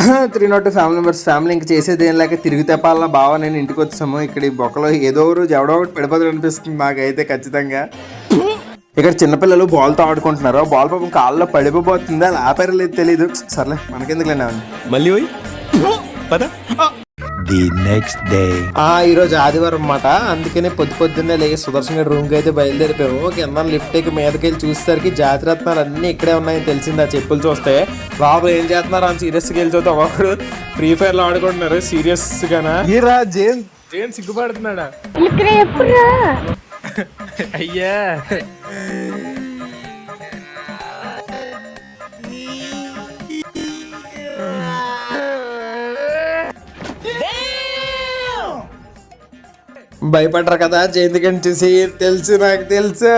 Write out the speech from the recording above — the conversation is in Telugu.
302 ఫ్యామిలీ మెంబర్స్ ఫ్యామిలీ ఇంక చేసేది ఏం లేక తిరిగి తెప్పాల బావ నేను ఇంటికి వచ్చాము. ఇక్కడ ఈ బొక్కలో ఏదో రోజు ఎవడో ఒకటి పడిపోతాడు అనిపిస్తుంది నాకైతే ఖచ్చితంగా. ఇక్కడ చిన్నపిల్లలు బాల్తో ఆడుకుంటున్నారు. బాల్ పాపం కాళ్ళలో పడిపోతుంది, అలా ఆపారో లేదు తెలియదు. సర్లే మనకెందుకులేనా మళ్ళీ ది నెక్స్ట్ డే. ఈరోజు ఆదివారం అన్నమాట, అందుకనే పొద్దున్నే లేక సుదర్శన్ గారి రూమ్కి అయితే బయలుదేరిపోయాము. కింద లిఫ్ట్ ఎక్కి మీదకి వెళ్ళి చూసేసరికి జాతిరత్నాలు అన్నీ ఇక్కడే ఉన్నాయని తెలిసింది. ఆ చెప్పులు చూస్తే బాబు ఏం చేస్తున్నారు అని సీరియస్గా వెళ్ళి చూస్తే ఒకరు ఫ్రీ ఫైర్ లో ఆడుకుంటున్నారు సీరియస్ గానా. జేన్ సిగ్గుపడుతున్నాడా అయ్యా. భయపడ్డారు కదా జయంతికని చూసి, తెలుసు నాకు తెలుసు.